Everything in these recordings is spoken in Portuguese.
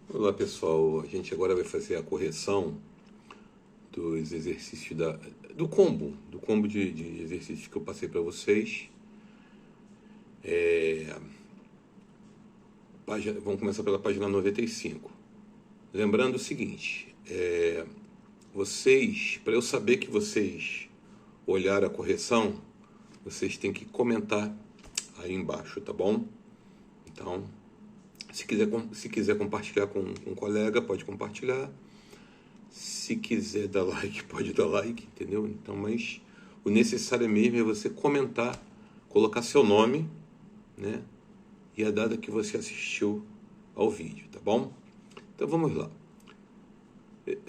Olá pessoal, a gente agora vai fazer a correção dos exercícios do combo de exercícios que eu passei para vocês. Vamos começar pela página 95. Lembrando o seguinte, para eu saber que vocês olharam a correção, vocês têm que comentar aí embaixo, tá bom? Então, se quiser compartilhar com um colega, pode compartilhar. Se quiser dar like, pode dar like, entendeu? Então, mas o necessário mesmo é você comentar, colocar seu nome, né? E a data que você assistiu ao vídeo, tá bom? Então vamos lá.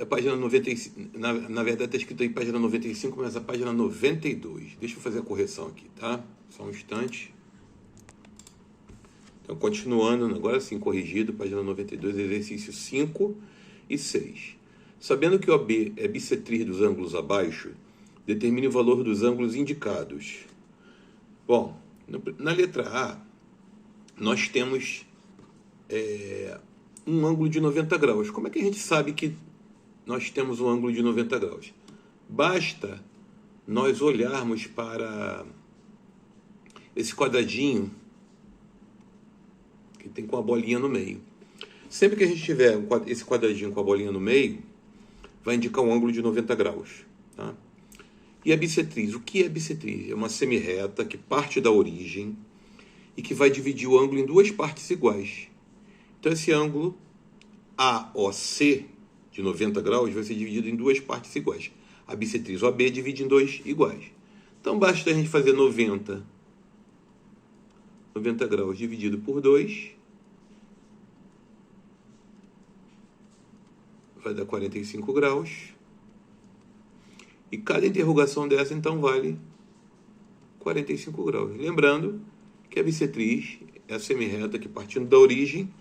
A página 95, na verdade está escrito aí página 95, mas a página 92. Deixa eu fazer a correção aqui, tá? Só um instante. Então, continuando, agora sim, corrigido, página 92, exercício 5 e 6. Sabendo que OB é bissetriz dos ângulos abaixo, determine o valor dos ângulos indicados. Bom, na letra A, nós temos um ângulo de 90 graus. Como é que a gente sabe que nós temos um ângulo de 90 graus? Basta nós olharmos para esse quadradinho que tem com a bolinha no meio. Sempre que a gente tiver esse quadradinho com a bolinha no meio, vai indicar um ângulo de 90 graus. Tá? E a bissetriz? O que é bissetriz? É uma semirreta que parte da origem e que vai dividir o ângulo em duas partes iguais. Então, esse ângulo AOC de 90 graus vai ser dividido em duas partes iguais. A bissetriz OB divide em dois iguais. Então, basta a gente fazer 90 graus dividido por 2, vai dar 45 graus. E cada interrogação dessa, então, vale 45 graus. Lembrando que a bissetriz é a semirreta que, partindo da origem,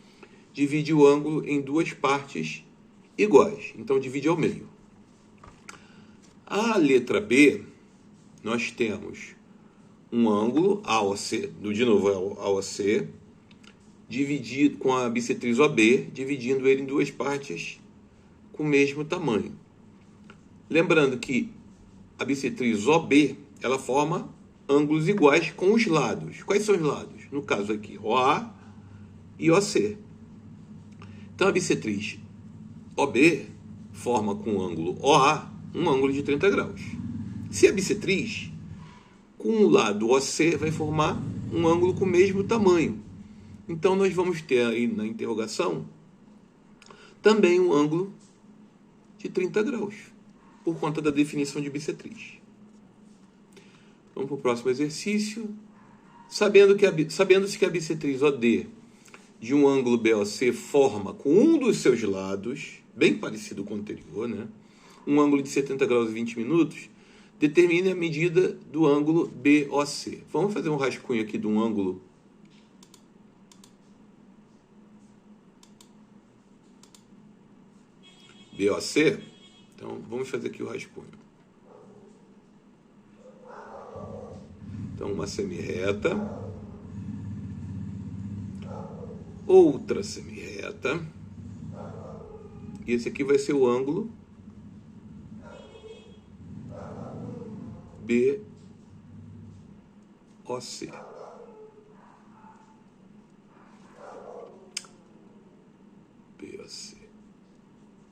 divide o ângulo em duas partes iguais. Então, divide ao meio. A letra B, nós temos um ângulo AOC, de novo AOC, dividido com a bissetriz OB, dividindo ele em duas partes com o mesmo tamanho. Lembrando que a bissetriz OB, ela forma ângulos iguais com os lados. Quais são os lados? No caso aqui, OA e OC. Então, a bissetriz OB forma com o ângulo OA um ângulo de 30 graus. Se a bissetriz, com o lado OC, vai formar um ângulo com o mesmo tamanho. Então, nós vamos ter aí na interrogação também um ângulo de 30 graus, por conta da definição de bissetriz. Vamos para o próximo exercício. Sabendo-se que a bissetriz OD de um ângulo BOC forma com um dos seus lados, bem parecido com o anterior, né? Um ângulo de 70 graus e 20 minutos, determine a medida do ângulo BOC. Vamos fazer um rascunho aqui de um ângulo BOC. Então, vamos fazer aqui o rascunho. Então, uma semirreta, outra semirreta, e esse aqui vai ser o ângulo BOC. BOC.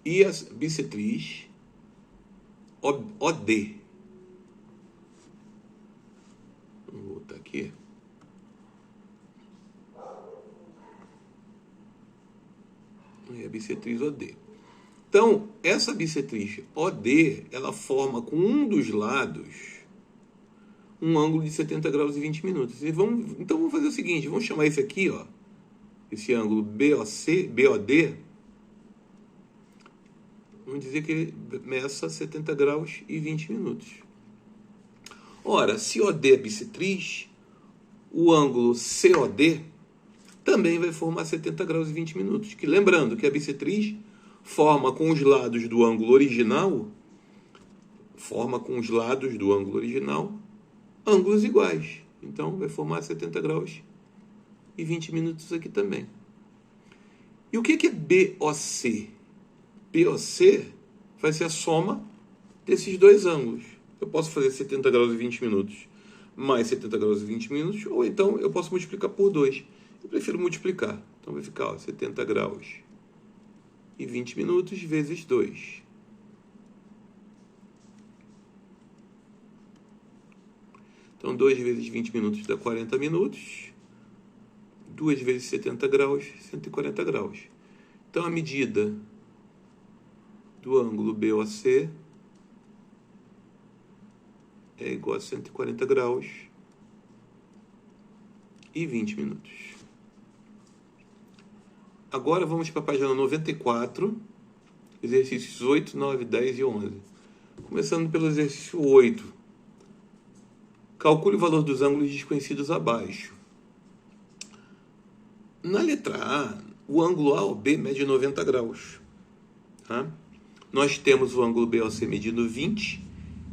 E a bissetriz OD. Vamos voltar aqui. E a bissetriz OD. Então, essa bissetriz OD, ela forma com um dos lados um ângulo de 70 graus e 20 minutos. Então, vamos fazer o seguinte, vamos chamar esse aqui, ó, esse ângulo BOD, vamos dizer que ele meça 70 graus e 20 minutos. Ora, se OD é bissetriz, o ângulo COD também vai formar 70 graus e 20 minutos. Que, lembrando que a bissetriz forma com os lados do ângulo original, ângulos iguais. Então, vai formar 70 graus e 20 minutos aqui também. E o que é BOC? BOC vai ser a soma desses dois ângulos. Eu posso fazer 70 graus e 20 minutos mais 70 graus e 20 minutos, ou então eu posso multiplicar por 2. Eu prefiro multiplicar. Então vai ficar 70 graus e 20 minutos vezes 2. Então 2 vezes 20 minutos dá 40 minutos. 2 vezes 70 graus, 140 graus. Então a medida do ângulo BOC é igual a 140 graus e 20 minutos. Agora vamos para a página 94, exercícios 8, 9, 10 e 11. Começando pelo exercício 8. Calcule o valor dos ângulos desconhecidos abaixo. Na letra A, o ângulo AOB mede 90 graus. Tá? Nós temos o ângulo BOC medindo 20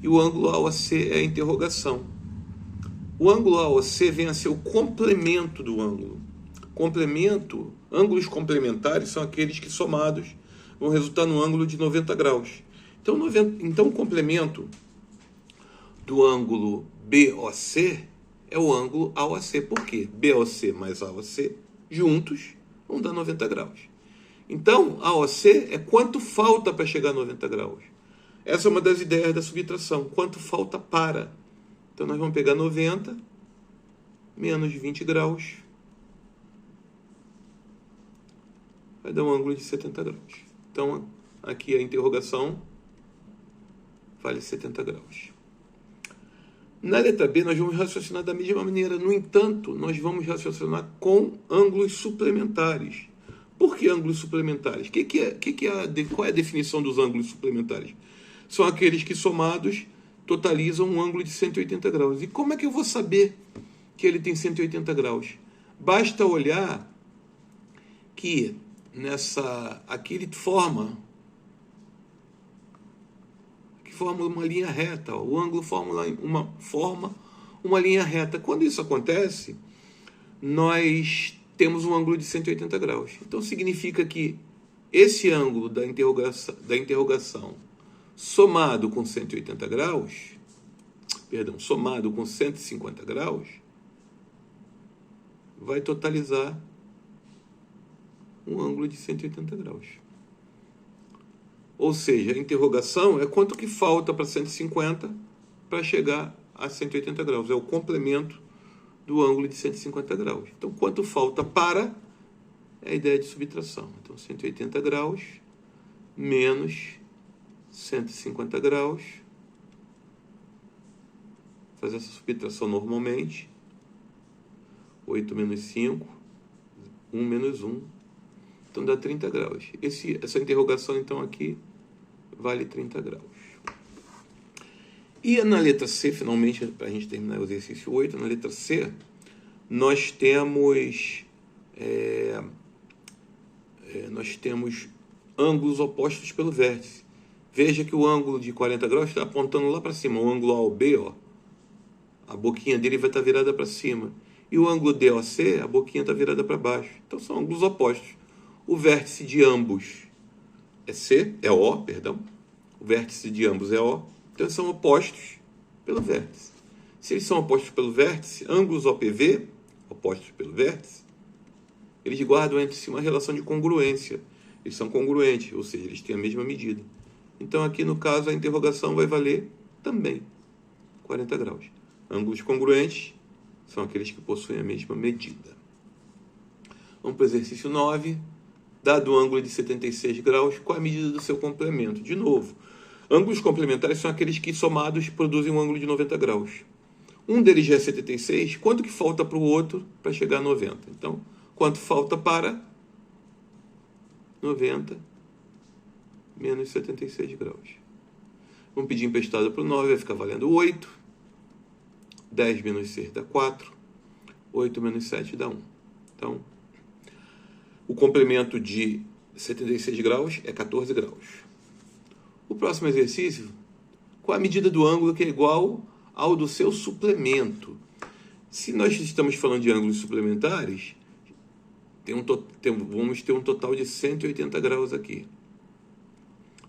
e o ângulo AOC é a interrogação. O ângulo AOC vem a ser o complemento do ângulo. Ângulos complementares são aqueles que somados vão resultar no ângulo de 90 graus. Então o complemento do ângulo BOC é o ângulo AOC. Por quê? BOC mais AOC juntos vão dar 90 graus. Então, AOC é quanto falta para chegar a 90 graus. Essa é uma das ideias da subtração. Quanto falta para. Então, nós vamos pegar 90 menos 20 graus. Vai dar um ângulo de 70 graus. Então, aqui a interrogação vale 70 graus. Na letra B, nós vamos raciocinar da mesma maneira. No entanto, nós vamos raciocinar com ângulos suplementares. Por que ângulos suplementares? Qual é a definição dos ângulos suplementares? São aqueles que somados totalizam um ângulo de 180 graus. E como é que eu vou saber que ele tem 180 graus? Basta olhar que aqui ele forma uma linha reta. O ângulo forma uma linha reta. Quando isso acontece, nós temos um ângulo de 180 graus. Então significa que esse ângulo da interrogação somado com 180 graus, somado com 150 graus, vai totalizar um ângulo de 180 graus. Ou seja, a interrogação é quanto que falta para 150 para chegar a 180 graus. É o complemento do ângulo de 150 graus. Então, quanto falta para é a ideia de subtração. Então, 180 graus menos 150 graus. Fazer essa subtração normalmente. 8 menos 5, 1 menos 1. Então, dá 30 graus. Essa interrogação, então, aqui vale 30 graus. E na letra C, finalmente, para a gente terminar o exercício 8, na letra C, nós temos ângulos opostos pelo vértice. Veja que o ângulo de 40 graus está apontando lá para cima. O ângulo AOB, a boquinha dele vai estar virada para cima. E o ângulo DOC, a boquinha está virada para baixo. Então, são ângulos opostos. O vértice de ambos é O. O vértice de ambos é O. Então, eles são opostos pelo vértice. Se eles são opostos pelo vértice, ângulos OPV, opostos pelo vértice, eles guardam entre si uma relação de congruência. Eles são congruentes, ou seja, eles têm a mesma medida. Então, aqui no caso, a interrogação vai valer também 40 graus. Ângulos congruentes são aqueles que possuem a mesma medida. Vamos para o exercício 9. Dado o ângulo de 76 graus, qual é a medida do seu complemento? De novo, ângulos complementares são aqueles que somados produzem um ângulo de 90 graus. Um deles já é 76, quanto que falta para o outro para chegar a 90? Então, quanto falta para 90 menos 76 graus? Vamos pedir emprestado para o 9, vai ficar valendo 8. 10 menos 6 dá 4. 8 menos 7 dá 1. Então, o complemento de 76 graus é 14 graus. O próximo exercício, qual a medida do ângulo que é igual ao do seu suplemento? Se nós estamos falando de ângulos suplementares, vamos ter um total de 180 graus aqui.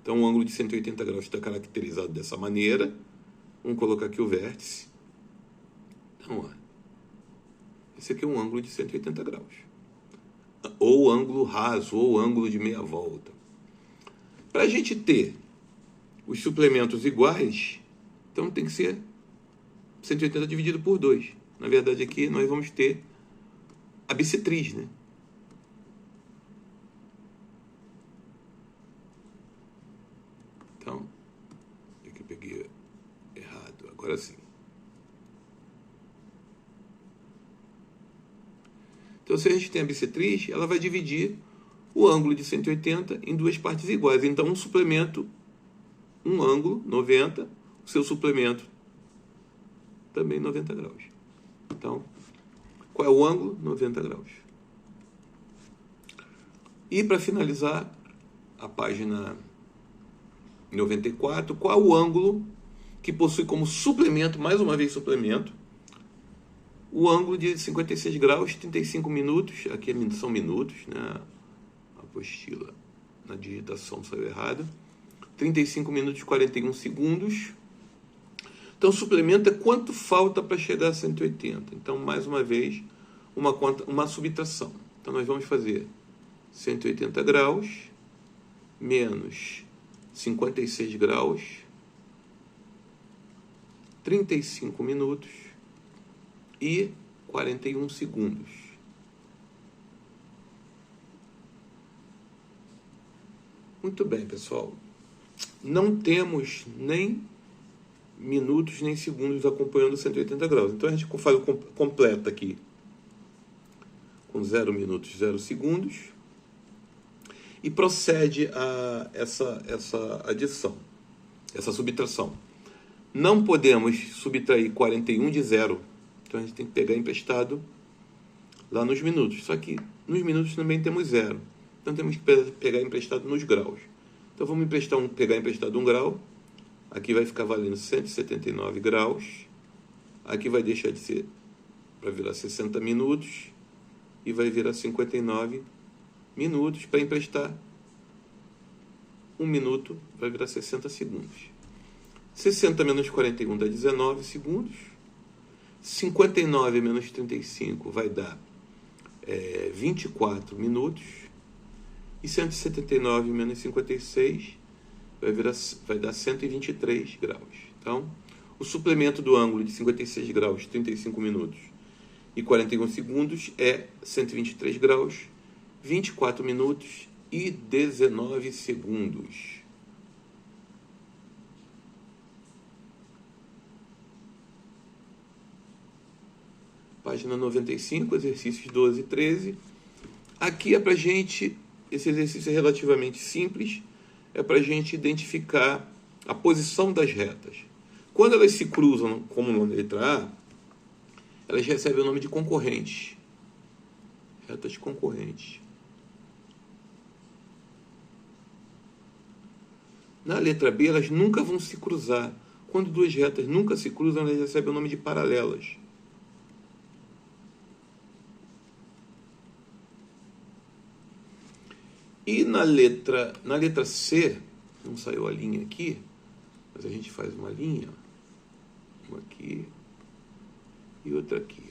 Então, o ângulo de 180 graus está caracterizado dessa maneira. Vamos colocar aqui o vértice. Então, esse aqui é um ângulo de 180 graus. Ou ângulo raso, ou ângulo de meia volta. Para a gente ter os suplementos iguais, então tem que ser 180 dividido por 2. Na verdade, aqui nós vamos ter a bissetriz, né? Então, aqui eu peguei errado. Agora sim. Então, se a gente tem a bissetriz, ela vai dividir o ângulo de 180 em duas partes iguais. Então, um suplemento, um ângulo, 90, o seu suplemento, também 90 graus. Então, qual é o ângulo? 90 graus. E, para finalizar, a página 94, qual é o ângulo que possui como suplemento, mais uma vez suplemento, o ângulo de 56 graus, 35 minutos, aqui são minutos, né? A apostila na digitação saiu errado. 35 minutos e 41 segundos. Então, suplemento é quanto falta para chegar a 180. Então, mais uma vez, uma subtração. Então, nós vamos fazer 180 graus menos 56 graus, 35 minutos e 41 segundos. Muito bem, pessoal. Não temos nem minutos nem segundos acompanhando 180 graus. Então, a gente faz o completo aqui com 0 minutos, 0 segundos e procede a essa adição, essa subtração. Não podemos subtrair 41 de 0. Então, a gente tem que pegar emprestado lá nos minutos. Só que nos minutos também temos 0. Então, temos que pegar emprestado nos graus. Então, vamos pegar emprestado 1 grau. Aqui vai ficar valendo 179 graus. Aqui vai deixar de ser para virar 60 minutos. E vai virar 59 minutos. Para emprestar 1 minuto, vai virar 60 segundos. 60 menos 41 dá 19 segundos. 59 menos 35 vai dar 24 minutos. E 179 menos 56 vai dar 123 graus. Então, o suplemento do ângulo de 56 graus, 35 minutos e 41 segundos é 123 graus, 24 minutos e 19 segundos. Página 95, exercícios 12 e 13. Aqui é para a gente, esse exercício é relativamente simples, é para a gente identificar a posição das retas. Quando elas se cruzam, como na letra A, elas recebem o nome de concorrentes. Retas concorrentes. Na letra B, elas nunca vão se cruzar. Quando duas retas nunca se cruzam, elas recebem o nome de paralelas. E na letra C, não saiu a linha aqui, mas a gente faz uma linha, uma aqui e outra aqui.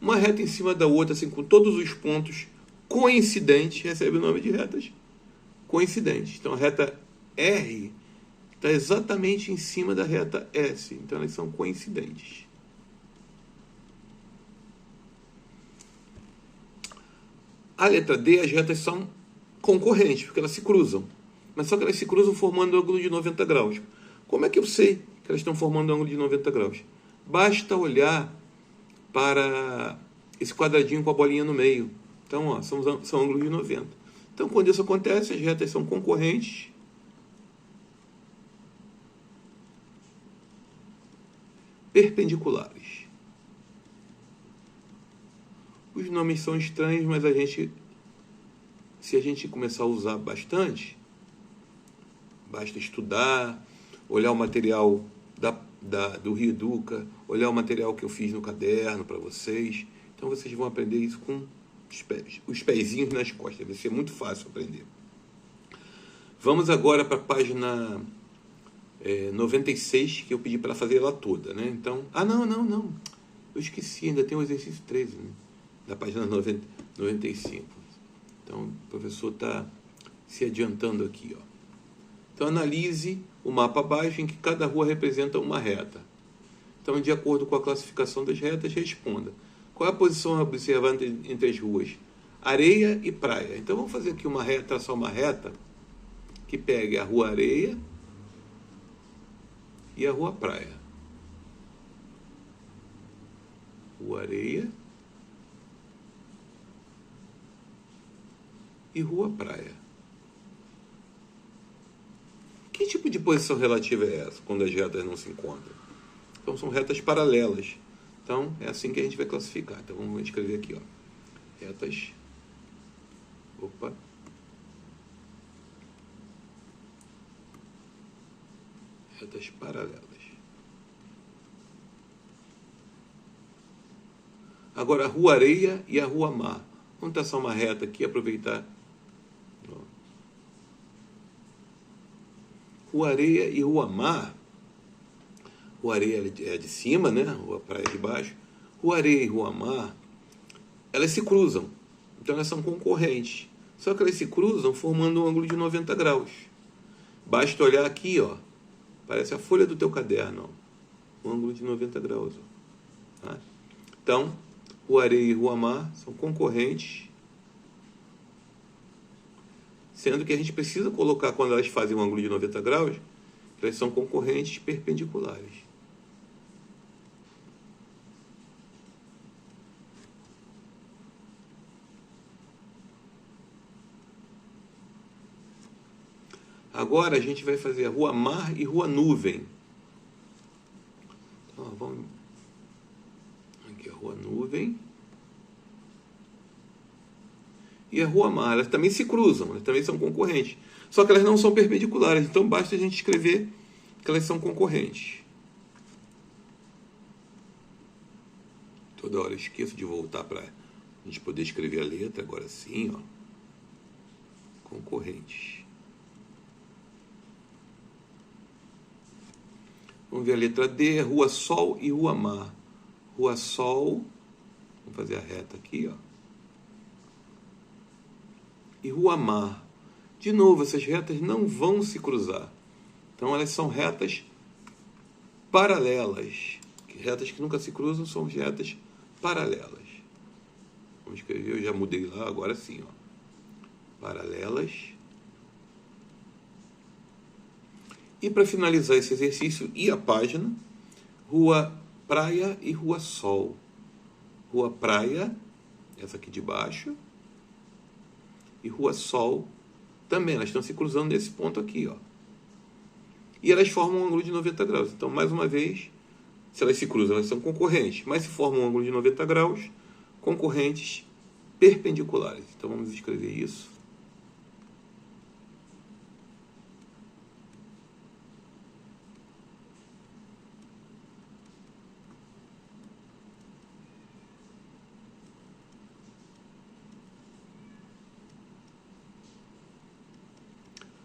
Uma reta em cima da outra, assim, com todos os pontos coincidentes, recebe o nome de retas coincidentes. Então, a reta R está exatamente em cima da reta S, então elas são coincidentes. A letra D, as retas são concorrentes, porque elas se cruzam. Mas só que elas se cruzam formando um ângulo de 90 graus. Como é que eu sei que elas estão formando um ângulo de 90 graus? Basta olhar para esse quadradinho com a bolinha no meio. Então, ó, são ângulos de 90. Então, quando isso acontece, as retas são concorrentes. Perpendiculares. Os nomes são estranhos, mas se a gente começar a usar bastante, basta estudar, olhar o material do Rio Educa, olhar o material que eu fiz no caderno para vocês. Então, vocês vão aprender isso com os pezinhos nas costas. Vai ser muito fácil aprender. Vamos agora para a página 96, que eu pedi para fazer ela toda, né? Então, não. Eu esqueci, ainda tem o exercício 13, né? Da página 95. Então, o professor está se adiantando aqui, ó. Então, analise o mapa abaixo em que cada rua representa uma reta. Então, de acordo com a classificação das retas, responda. Qual é a posição observada entre as ruas? Areia e praia. Então, vamos fazer aqui uma reta, traçar uma reta que pegue a rua Areia e a rua Praia. Rua Areia e rua Praia. Que tipo de posição relativa é essa, quando as retas não se encontram? Então, são retas paralelas. Então, é assim que a gente vai classificar. Então, vamos escrever aqui, ó. Retas... Opa! Retas paralelas. Agora, a Rua Areia e a Rua Mar. Vamos traçar uma reta aqui, aproveitar. Rua Areia e Rua Mar. Rua Areia é de cima, né? Rua Praia é de baixo. Rua Areia e Rua Mar, elas se cruzam. Então, elas são concorrentes. Só que elas se cruzam formando um ângulo de 90 graus. Basta olhar aqui, ó. Parece a folha do teu caderno, ó. Um ângulo de 90 graus. Ó. Tá? Então, Rua Areia e Rua Mar são concorrentes, sendo que a gente precisa colocar, quando elas fazem um ângulo de 90 graus, elas são concorrentes perpendiculares. Agora a gente vai fazer a Rua Mar e Rua Nuvem. Então, vamos... Aqui a Rua Nuvem. E a Rua Mar, elas também se cruzam, elas também são concorrentes. Só que elas não são perpendiculares, então basta a gente escrever que elas são concorrentes. Toda hora eu esqueço de voltar para a gente poder escrever a letra, agora sim, ó. Concorrentes. Vamos ver a letra D, Rua Sol e Rua Mar. Rua Sol, vamos fazer a reta aqui, ó. E Rua Mar. De novo, essas retas não vão se cruzar. Então, elas são retas paralelas. Retas que nunca se cruzam são retas paralelas. Vamos escrever, eu já mudei lá, agora sim, ó. Paralelas. E para finalizar esse exercício e a página, Rua Praia e Rua Sol. Rua Praia, essa aqui de baixo, e Rua Sol também, elas estão se cruzando nesse ponto aqui, ó. E elas formam um ângulo de 90 graus. Então, mais uma vez, se elas se cruzam, elas são concorrentes, mas se formam um ângulo de 90 graus, concorrentes perpendiculares. Então, vamos escrever isso.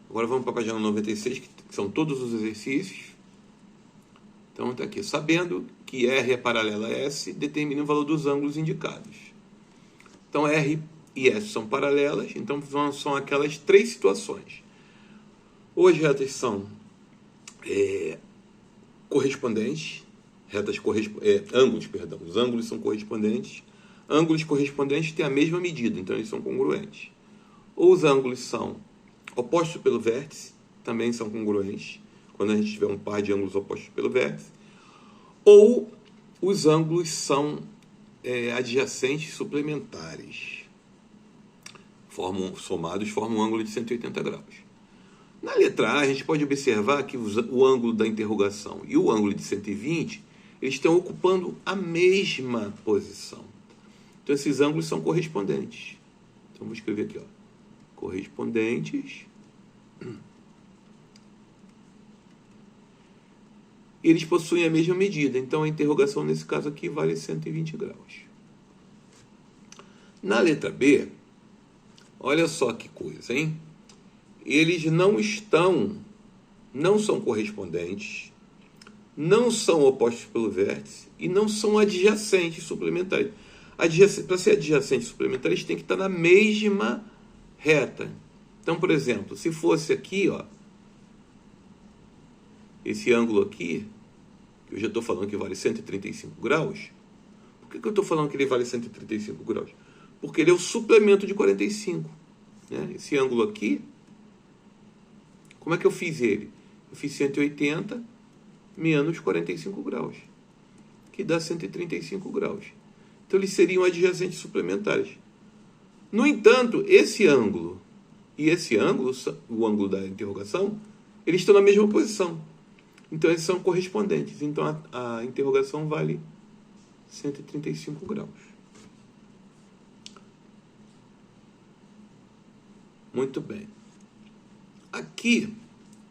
Agora vamos para a página 96, que são todos os exercícios. Então está aqui. Sabendo que R é paralela a S, determine o valor dos ângulos indicados. Então R e S são paralelas, então são aquelas três situações. Ou as retas são correspondentes, ângulos, perdão. Os ângulos são correspondentes. Ângulos correspondentes têm a mesma medida, então eles são congruentes. Ou os ângulos são opostos pelo vértice, também são congruentes, quando a gente tiver um par de ângulos opostos pelo vértice. Ou os ângulos são adjacentes suplementares. Somados formam um ângulo de 180 graus. Na letra A, a gente pode observar que o ângulo da interrogação e o ângulo de 120, eles estão ocupando a mesma posição. Então, esses ângulos são correspondentes. Então, vou escrever aqui, ó. Correspondentes. Eles possuem a mesma medida. Então, a interrogação, nesse caso aqui, vale 120 graus. Na letra B, olha só que coisa, hein? Eles não são correspondentes, não são opostos pelo vértice e não são adjacentes suplementares. Para ser adjacente suplementar, eles têm que estar na mesma reta. Então, por exemplo, se fosse aqui, ó, esse ângulo aqui, que eu já estou falando que vale 135 graus, por que eu estou falando que ele vale 135 graus? Porque ele é o suplemento de 45. Né? Esse ângulo aqui, como é que eu fiz ele? Eu fiz 180 menos 45 graus, que dá 135 graus. Então, eles seriam adjacentes suplementares. No entanto, esse ângulo e esse ângulo, o ângulo da interrogação, eles estão na mesma posição. Então, eles são correspondentes. Então, a interrogação vale 135 graus. Muito bem. Aqui,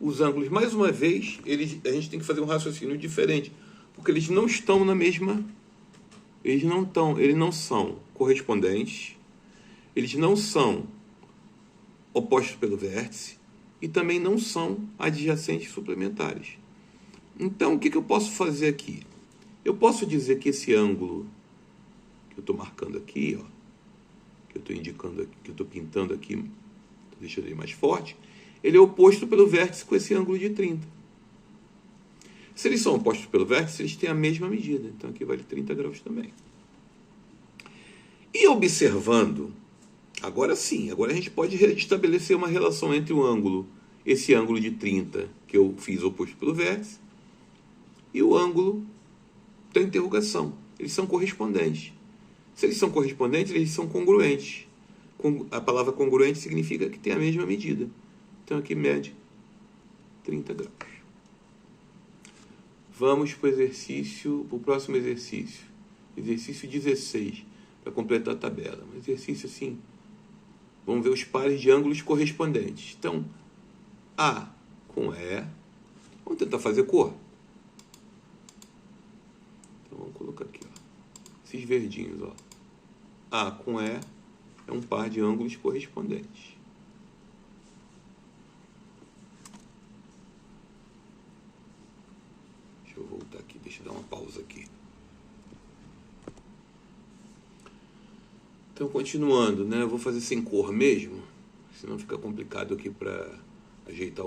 os ângulos, mais uma vez, a gente tem que fazer um raciocínio diferente, porque eles não estão na mesma... Eles não são correspondentes, eles não são opostos pelo vértice e também não são adjacentes suplementares. Então, o que eu posso fazer aqui? Eu posso dizer que esse ângulo que eu estou marcando aqui, ó, que eu estou indicando aqui, que eu estou pintando aqui, estou deixando ele mais forte, ele é oposto pelo vértice com esse ângulo de 30. Se eles são opostos pelo vértice, eles têm a mesma medida. Então, aqui vale 30 graus também. E observando, agora sim, agora a gente pode estabelecer uma relação entre o ângulo, esse ângulo de 30 que eu fiz oposto pelo vértice, e o ângulo da interrogação. Eles são correspondentes. Se eles são correspondentes, eles são congruentes. A palavra congruente significa que tem a mesma medida. Então, aqui mede 30 graus. Vamos para o próximo exercício. Exercício 16, para completar a tabela. Um exercício assim. Vamos ver os pares de ângulos correspondentes. Então, A com E. Vamos tentar fazer cor. Então, vamos colocar aqui, ó, esses verdinhos, ó. A com E é um par de ângulos correspondentes. Deixa eu voltar aqui, deixa eu dar uma pausa aqui. Então, continuando, né? Eu vou fazer sem cor mesmo, senão fica complicado aqui para ajeitar,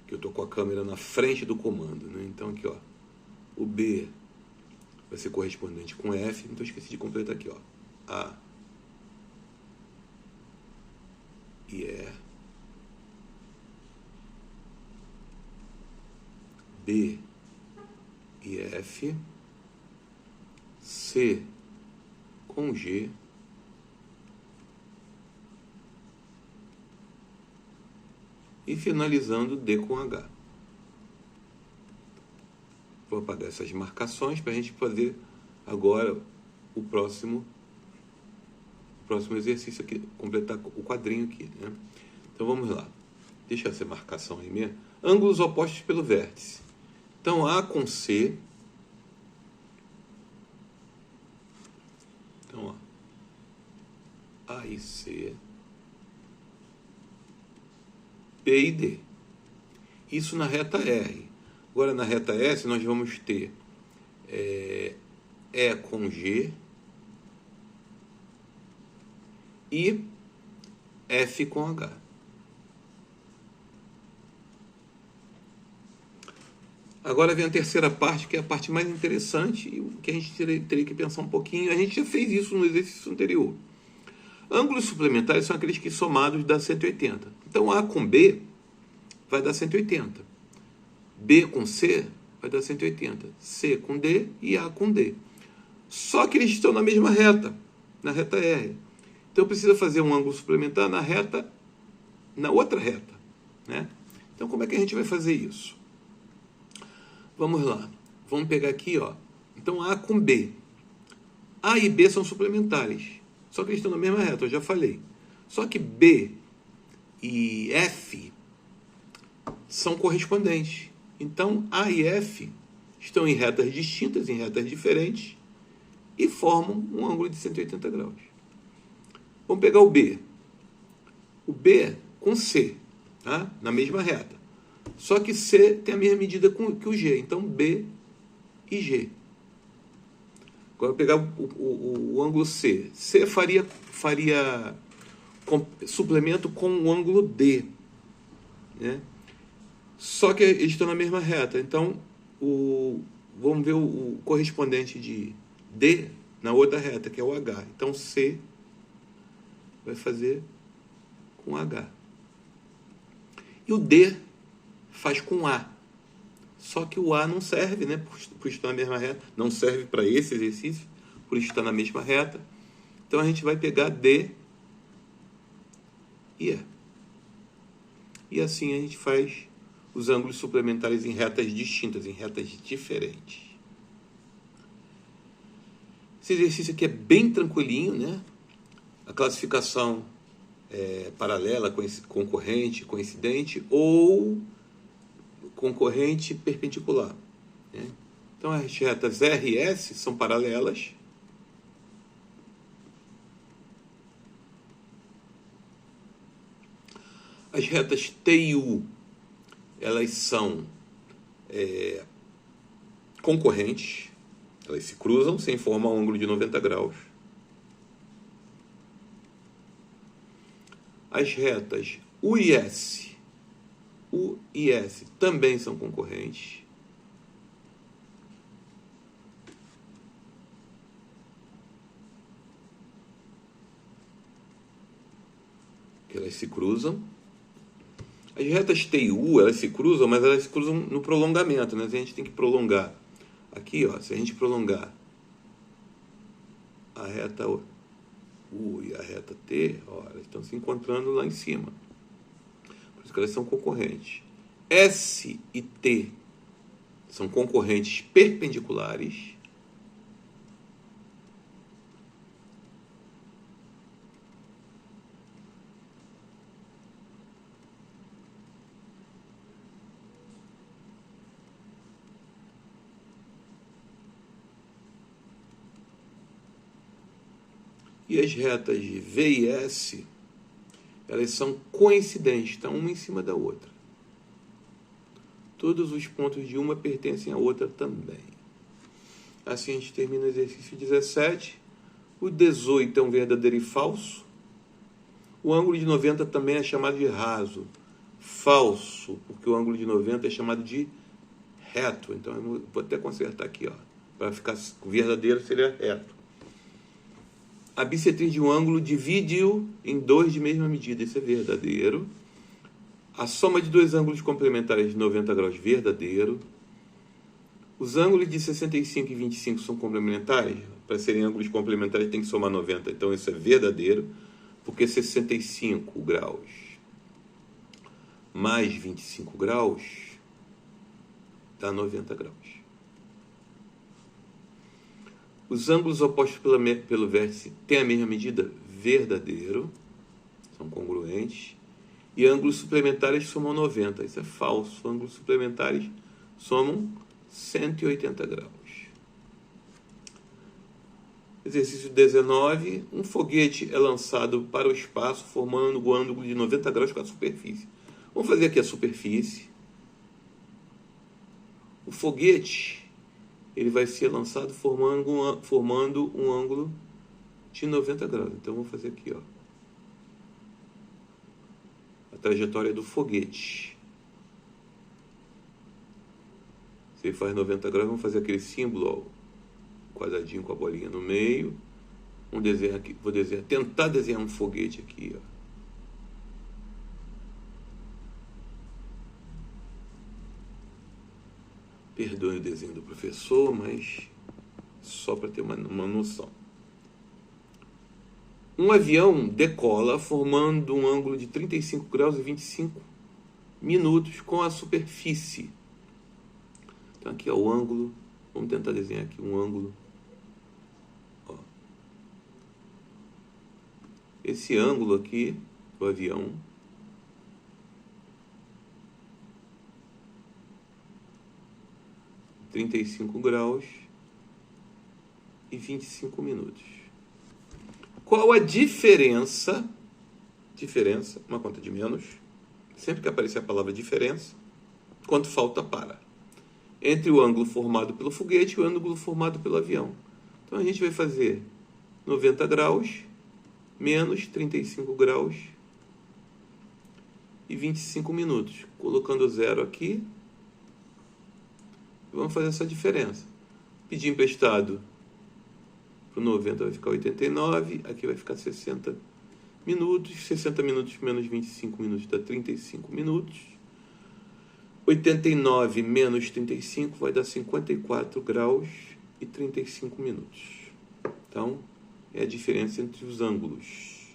que eu tô com a câmera na frente do comando, né? Então, aqui, ó, o B vai ser correspondente com F, então esqueci de completar aqui, ó, A e E, B e F, C com G, e finalizando D com H. Vou apagar essas marcações para a gente fazer agora o próximo exercício aqui, completar o quadrinho aqui, né? Então vamos lá. Deixa essa marcação aí mesmo. Ângulos opostos pelo vértice. Então, A com C. Então, ó, A e C. B e D. Isso na reta R. Agora, na reta S, nós vamos ter E com G e F com H. Agora vem a terceira parte, que é a parte mais interessante e que a gente teria que pensar um pouquinho. A gente já fez isso no exercício anterior. Ângulos suplementares são aqueles que somados dá 180. Então, A com B vai dar 180. B com C vai dar 180. C com D e A com D. Só que eles estão na mesma reta, na reta R. Então, precisa fazer um ângulo suplementar na outra reta, né? Então, como é que a gente vai fazer isso? Vamos lá. Vamos pegar aqui, ó. Então, A com B. A e B são suplementares. Só que eles estão na mesma reta, eu já falei. Só que B e F são correspondentes. Então, A e F estão em retas distintas, em retas diferentes, e formam um ângulo de 180 graus. Vamos pegar o B. O B com C, tá? Na mesma reta. Só que C tem a mesma medida que o G. Então, B e G. Agora, eu vou pegar o ângulo C. C faria suplemento com o ângulo D, né? Só que eles estão na mesma reta. Então, vamos ver o correspondente de D na outra reta, que é o H. Então, C vai fazer com H. E o D faz com A. Só que o A não serve, né? Por estar na mesma reta. Não serve para esse exercício, por estar na mesma reta. Então, a gente vai pegar D e E. E assim a gente faz os ângulos suplementares em retas distintas, em retas diferentes. Esse exercício aqui é bem tranquilinho, né? A classificação é paralela, concorrente, coincidente ou concorrente perpendicular, né? Então as retas R e S são paralelas. As retas T e U, elas são concorrentes, elas se cruzam sem formar um ângulo de 90 graus. As retas U e S também são concorrentes. Que elas se cruzam. As retas T e U, elas se cruzam, mas elas se cruzam no prolongamento, né? A gente tem que prolongar. Aqui, ó, se a gente prolongar a reta U e a reta T, ó, elas estão se encontrando lá em cima. Por isso que elas são concorrentes. S e T são concorrentes perpendiculares. E as retas de V e S, elas são coincidentes, estão uma em cima da outra. Todos os pontos de uma pertencem à outra também. Assim a gente termina o exercício 17. O 18 é um verdadeiro e falso. O ângulo de 90 também é chamado de raso. Falso, porque o ângulo de 90 é chamado de reto. Então eu vou até consertar aqui, ó, para ficar verdadeiro seria reto. A bissetriz de um ângulo divide-o em dois de mesma medida. Isso é verdadeiro. A soma de dois ângulos complementares de 90 graus, verdadeiro. Os ângulos de 65 e 25 são complementares. Para serem ângulos complementares tem que somar 90. Então isso é verdadeiro, porque 65 graus mais 25 graus dá 90 graus. Os ângulos opostos pelo vértice têm a mesma medida? Verdadeiro. São congruentes. E ângulos suplementares somam 90. Isso é falso. Ângulos suplementares somam 180 graus. Exercício 19. Um foguete é lançado para o espaço formando um ângulo de 90 graus com a superfície. Vamos fazer aqui a superfície. O foguete ele vai ser lançado formando um ângulo de 90 graus. Então, vamos fazer aqui, ó, a trajetória do foguete. Se ele faz 90 graus, vamos fazer aquele símbolo, ó, quadradinho com a bolinha no meio. Vamos desenhar aqui, tentar desenhar um foguete aqui, ó. Perdoe o desenho do professor, mas só para ter uma noção. Um avião decola formando um ângulo de 35 graus e 25 minutos com a superfície. Então aqui é o ângulo. Vamos tentar desenhar aqui um ângulo. Ó. Esse ângulo aqui do avião é 35 graus e 25 minutos. Qual a diferença, uma conta de menos, sempre que aparecer a palavra diferença, quanto falta para, entre o ângulo formado pelo foguete e o ângulo formado pelo avião. Então a gente vai fazer 90 graus menos 35 graus e 25 minutos. Colocando zero aqui, vamos fazer essa diferença. Pedir emprestado para o 90 vai ficar 89, aqui vai ficar 60 minutos. 60 minutos menos 25 minutos dá 35 minutos. 89 menos 35 vai dar 54 graus e 35 minutos. Então, é a diferença entre os ângulos.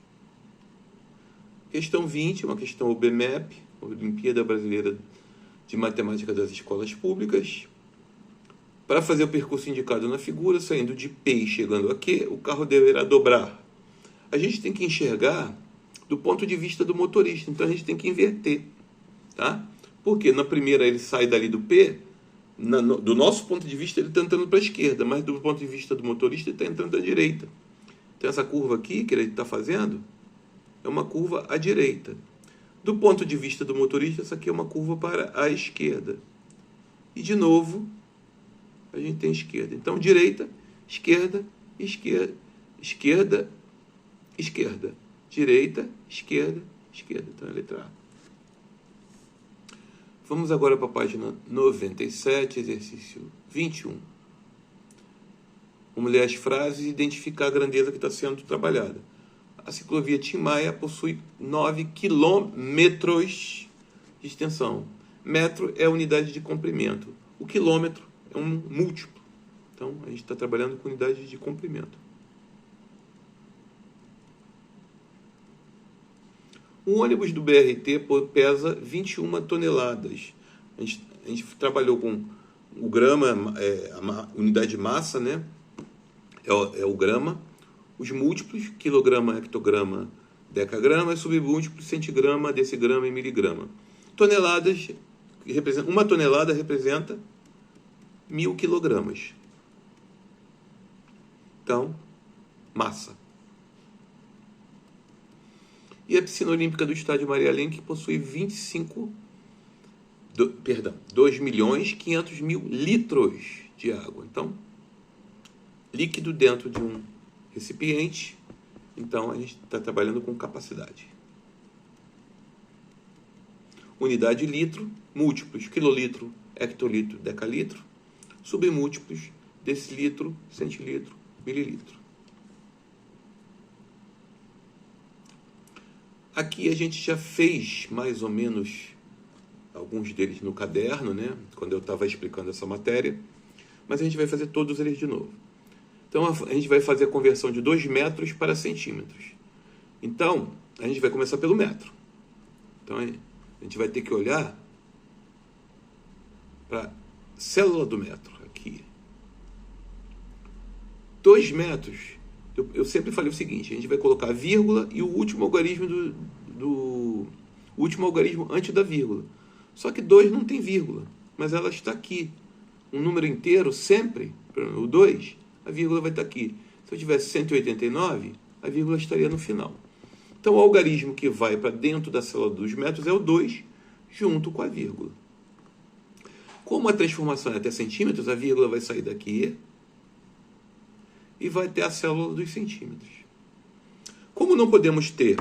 Questão 20, uma questão OBMAP, Olimpíada Brasileira de Matemática das Escolas Públicas. Para fazer o percurso indicado na figura, saindo de P e chegando a Q, o carro deverá dobrar. A gente tem que enxergar do ponto de vista do motorista, então a gente tem que inverter, tá? Porque na primeira ele sai dali do P, do nosso ponto de vista ele está entrando para a esquerda, mas do ponto de vista do motorista ele está entrando à direita. Então essa curva aqui que ele está fazendo é uma curva à direita. Do ponto de vista do motorista, essa aqui é uma curva para a esquerda. E de novo, a gente tem esquerda. Então direita, esquerda, esquerda, esquerda, esquerda. Direita, esquerda, esquerda. Então é a letra A. Vamos agora para a página 97, exercício 21. Vamos ler as frases e identificar a grandeza que está sendo trabalhada. A ciclovia Tim Maia possui 9 quilômetros de extensão. Metro é a unidade de comprimento. O quilômetro é um múltiplo. Então, a gente está trabalhando com unidade de comprimento. Um ônibus do BRT pesa 21 toneladas. A gente trabalhou com o grama, a unidade de massa, né? É o grama. Os múltiplos, quilograma, hectograma, decagrama, e submúltiplos, centigrama, decigrama e miligrama. Toneladas, uma tonelada representa 1000 quilogramas. Então, massa. E a piscina olímpica do estádio Maria Lenk possui 2.500.000 litros de água. Então, líquido dentro de um recipiente. Então, a gente está trabalhando com capacidade. Unidade litro, múltiplos, quilolitro, hectolitro, decalitro. Submúltiplos, decilitro, centilitro, mililitro. Aqui a gente já fez mais ou menos alguns deles no caderno, né? Quando eu estava explicando essa matéria, mas a gente vai fazer todos eles de novo. Então a gente vai fazer a conversão de 2 metros para centímetros. Então a gente vai começar pelo metro. Então a gente vai ter que olhar para a célula do metro aqui. 2 metros. Eu sempre falei o seguinte: a gente vai colocar a vírgula e o último algarismo o último algarismo antes da vírgula. Só que 2 não tem vírgula, mas ela está aqui. Um número inteiro sempre, o 2, a vírgula vai estar aqui. Se eu tivesse 189, a vírgula estaria no final. Então o algarismo que vai para dentro da célula dos metros é o 2, junto com a vírgula. Como a transformação é até centímetros, a vírgula vai sair daqui e vai ter a célula dos centímetros. Como não podemos ter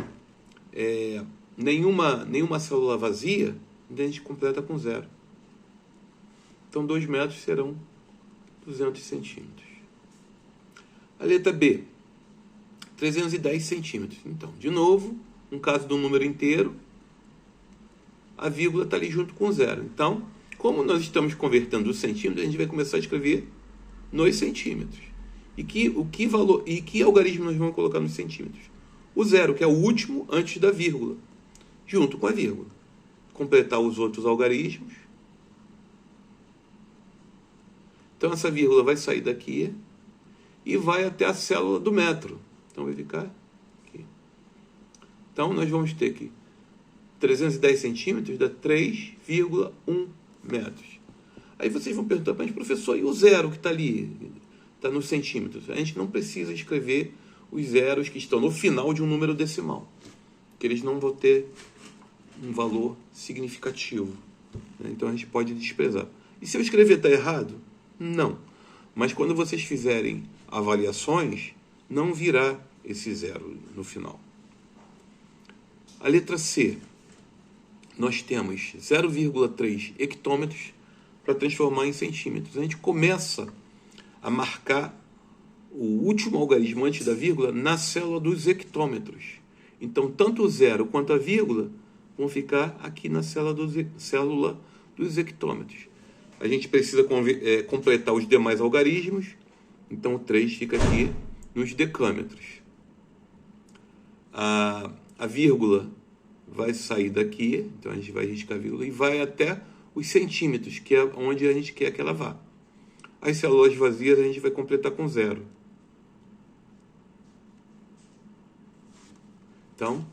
nenhuma célula vazia, a gente completa com 0. Então 2 metros serão 200 centímetros. A letra B, 310 centímetros. Então, de novo, um caso de um número inteiro, a vírgula está ali junto com 0. Então, como nós estamos convertendo os centímetros, a gente vai começar a escrever nos centímetros. E que algarismo nós vamos colocar nos centímetros? O 0, que é o último antes da vírgula, junto com a vírgula. Completar os outros algarismos. Então essa vírgula vai sair daqui e vai até a célula do metro. Então vai ficar aqui. Então nós vamos ter que 310 centímetros dá 3,1 metros. Aí vocês vão perguntar, mas professor, e o 0 que está ali? Está nos centímetros. A gente não precisa escrever os zeros que estão no final de um número decimal, que eles não vão ter um valor significativo, né? Então a gente pode desprezar. E se eu escrever está errado? Não. Mas quando vocês fizerem avaliações, não virá esse zero no final. A letra C, nós temos 0,3 hectômetros para transformar em centímetros. A gente começa a marcar o último algarismo antes da vírgula na célula dos hectômetros. Então, tanto o zero quanto a vírgula vão ficar aqui na célula dos hectômetros. A gente precisa completar os demais algarismos, então o 3 fica aqui nos decâmetros. A vírgula vai sair daqui, então a gente vai riscar a vírgula e vai até os centímetros, que é onde a gente quer que ela vá. As células vazias a gente vai completar com zero. Então,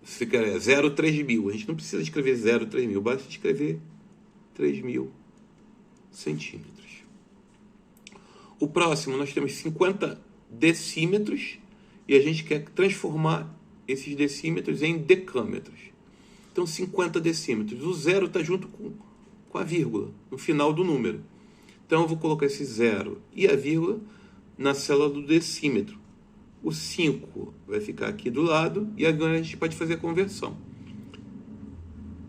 se quer 0,3000, a gente não precisa escrever 0,3000, basta escrever 3.000 centímetros. O próximo, nós temos 50 decímetros e a gente quer transformar esses decímetros em decâmetros. Então, 50 decímetros. O zero está junto com a vírgula, no final do número. Então, eu vou colocar esse zero e a vírgula na célula do decímetro. O 5 vai ficar aqui do lado e agora a gente pode fazer a conversão.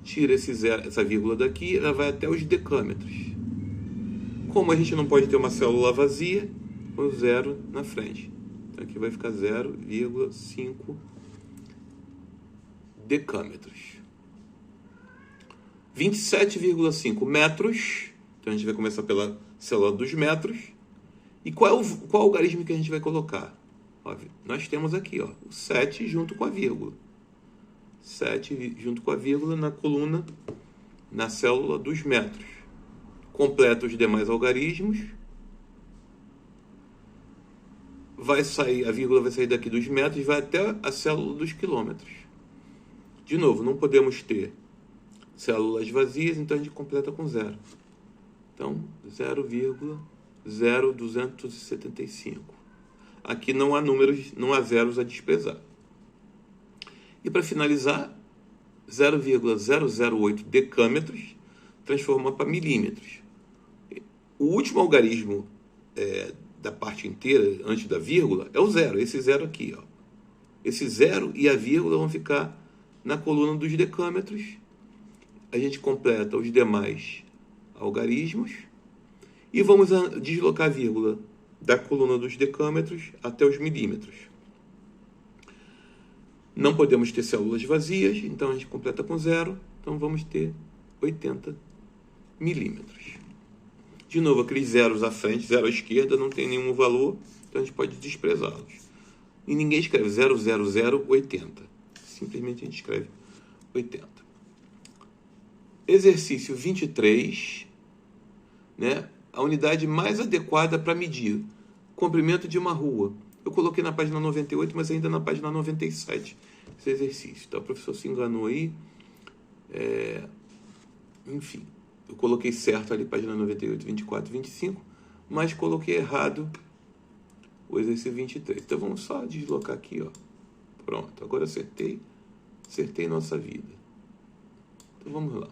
Tira essa vírgula daqui, ela vai até os decâmetros. Como a gente não pode ter uma célula vazia, põe o zero na frente. Então aqui vai ficar 0,5 decâmetros. 27,5 metros. Então a gente vai começar pela célula dos metros. E qual algarismo que a gente vai colocar? Ó, nós temos aqui o 7 junto com a vírgula. 7 junto com a vírgula na coluna, na célula dos metros. Completa os demais algarismos. A vírgula vai sair daqui dos metros e vai até a célula dos quilômetros. De novo, não podemos ter células vazias, então a gente completa com zero. Então, 0,0275. Aqui não há números, não há zeros a desprezar. E para finalizar, 0,008 decâmetros transforma para milímetros. O último algarismo da parte inteira, antes da vírgula, é o zero. Esse zero aqui. Esse zero e a vírgula vão ficar na coluna dos decâmetros. A gente completa os demais algarismos e vamos deslocar a vírgula da coluna dos decâmetros até os milímetros. Não podemos ter células vazias, então a gente completa com zero, então vamos ter 80 milímetros. De novo, aqueles zeros à frente, zero à esquerda, não tem nenhum valor, então a gente pode desprezá-los. E ninguém escreve 00080, simplesmente a gente escreve 80. Exercício 23, né? A unidade mais adequada para medir comprimento de uma rua. Eu coloquei na página 98, mas ainda na página 97 esse exercício. Então, o professor se enganou aí. Enfim, eu coloquei certo ali, página 98, 24, 25, mas coloquei errado o exercício 23. Então, vamos só deslocar aqui, Pronto, agora acertei nossa vida. Então, vamos lá.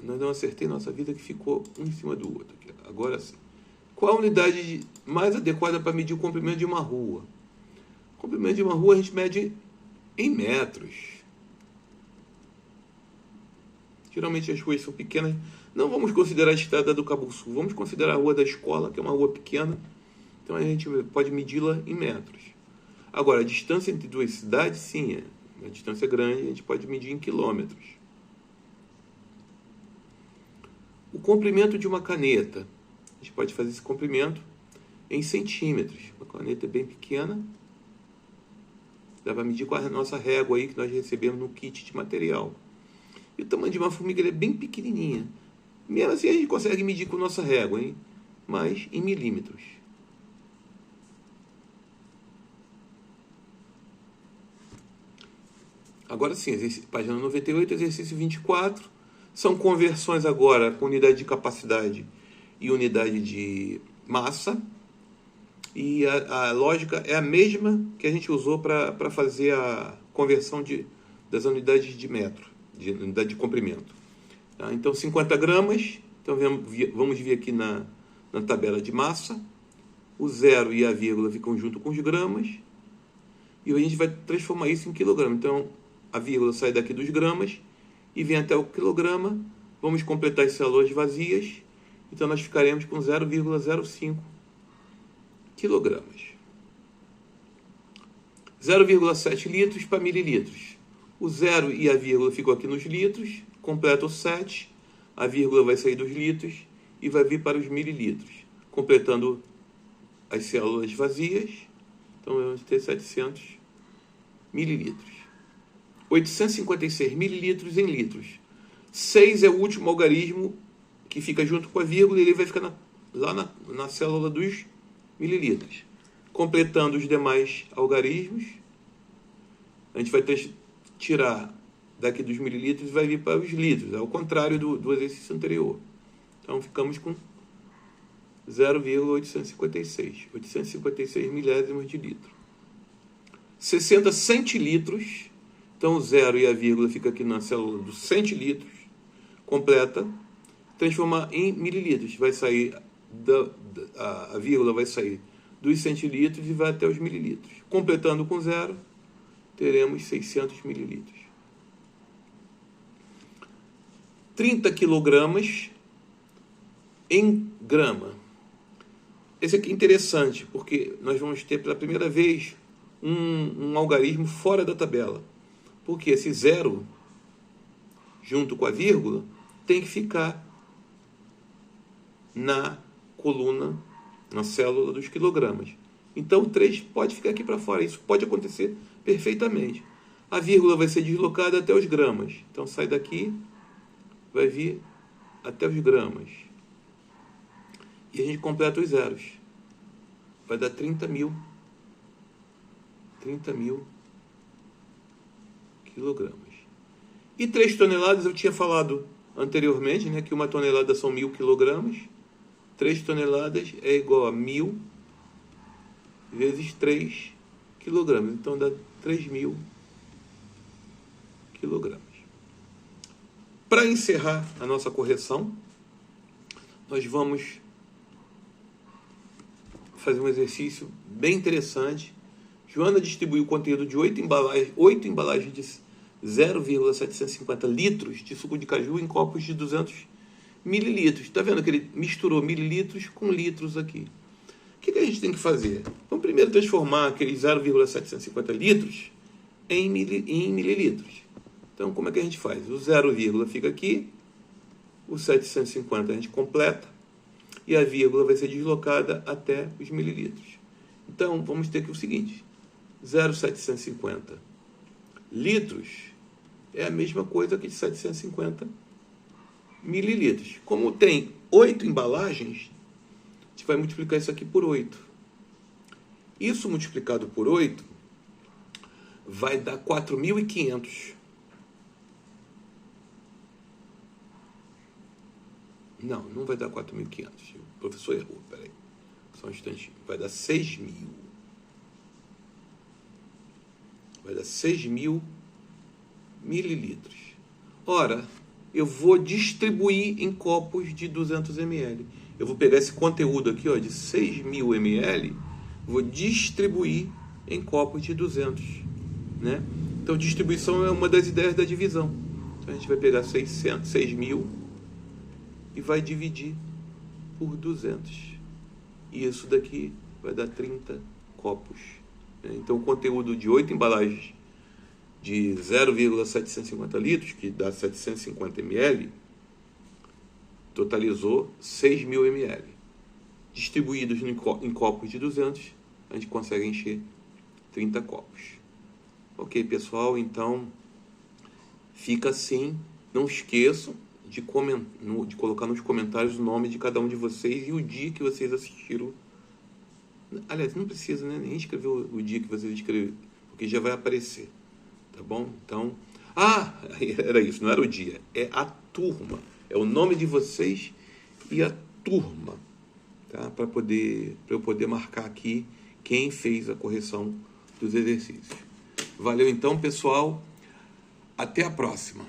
Nós não acertei nossa vida, que ficou um em cima do outro. Aqui. Agora sim. Qual a unidade mais adequada para medir o comprimento de uma rua? O comprimento de uma rua a gente mede em metros. Geralmente as ruas são pequenas. Não vamos considerar a estrada do Cabo Sul. Vamos considerar a rua da escola, que é uma rua pequena. Então a gente pode medi-la em metros. Agora, a distância entre duas cidades, sim, é uma distância grande. A gente pode medir em quilômetros. O comprimento de uma caneta. A gente pode fazer esse comprimento em centímetros. Uma caneta bem pequena. Dá para medir com a nossa régua aí que nós recebemos no kit de material. E o tamanho de uma formiga é bem pequenininha. Mesmo assim a gente consegue medir com a nossa régua, hein? Mas em milímetros. Agora sim, página 98, exercício 24. São conversões agora com unidade de capacidade e unidade de massa, e a lógica é a mesma que a gente usou para fazer a conversão das unidades de metro, de unidade de comprimento. Tá? Então, 50 gramas, então vamos vir aqui na tabela de massa, o zero e a vírgula ficam junto com os gramas, e a gente vai transformar isso em quilograma. Então, a vírgula sai daqui dos gramas e vem até o quilograma. Vamos completar as células vazias, então nós ficaremos com 0,05 quilogramas. 0,7 litros para mililitros. O zero e a vírgula ficam aqui nos litros, completa o 7, a vírgula vai sair dos litros e vai vir para os mililitros, completando as células vazias. Então vamos ter 700 mililitros. 856 mililitros em litros. 6 é o último algarismo que fica junto com a vírgula e ele vai ficar lá na célula dos mililitros. Completando os demais algarismos, a gente vai tirar daqui dos mililitros e vai vir para os litros, ao contrário do exercício anterior. Então ficamos com 856 milésimos de litro. 60 centilitros, então o zero e a vírgula fica aqui na célula dos centilitros, completa, transformar em mililitros, vai sair a vírgula vai sair dos centilitros e vai até os mililitros. Completando com zero, teremos 600 mililitros. 30 quilogramas em grama. Esse aqui é interessante, porque nós vamos ter pela primeira vez um algarismo fora da tabela. Porque esse zero, junto com a vírgula, tem que ficar na coluna, na célula dos quilogramas. Então o 3 pode ficar aqui para fora. Isso pode acontecer perfeitamente. A vírgula vai ser deslocada até os gramas. Então sai daqui, vai vir até os gramas. E a gente completa os zeros. Vai dar 30 mil quilogramas. E 3 toneladas, eu tinha falado anteriormente, né, que uma tonelada são 1000 quilogramas. 3 toneladas é igual a 1000 vezes 3 quilogramas. Então dá 3.000 quilogramas. Para encerrar a nossa correção, nós vamos fazer um exercício bem interessante. Joana distribuiu o conteúdo de 8 embalagens de 0,750 litros de suco de caju em copos de 200 mililitros. Está vendo que ele misturou mililitros com litros aqui. O que a gente tem que fazer? Vamos primeiro transformar aqueles 0,750 litros em mililitros. Então, como é que a gente faz? O 0, fica aqui, o 750 a gente completa, e a vírgula vai ser deslocada até os mililitros. Então, vamos ter aqui o seguinte: 0,750 litros é a mesma coisa que de 750 mililitros. Como tem 8 embalagens, a gente vai multiplicar isso aqui por 8. Isso multiplicado por 8 vai dar 4.500. Não vai dar 4.500. O professor errou, peraí. Só um instantinho. Vai dar 6.000. Vai dar 6.000 mililitros. Ora, eu vou distribuir em copos de 200 ml. Eu vou pegar esse conteúdo aqui, ó, de 6.000 ml, vou distribuir em copos de 200, né? Então, distribuição é uma das ideias da divisão. Então, a gente vai pegar 6.000 e vai dividir por 200. E isso daqui vai dar 30 copos. Né? Então, o conteúdo de 8 embalagens de 0,750 litros, que dá 750 ml, totalizou 6.000 ml. Distribuídos em copos de 200, a gente consegue encher 30 copos. Ok, pessoal? Então, fica assim. Não esqueçam de colocar nos comentários o nome de cada um de vocês e o dia que vocês assistiram. Aliás, não precisa, né, nem escrever o dia que vocês escreveram, porque já vai aparecer. Tá bom? Então... era isso, não era o dia. É a turma. É o nome de vocês e a turma. Tá? tá? Para eu poder marcar aqui quem fez a correção dos exercícios. Valeu então, pessoal. Até a próxima.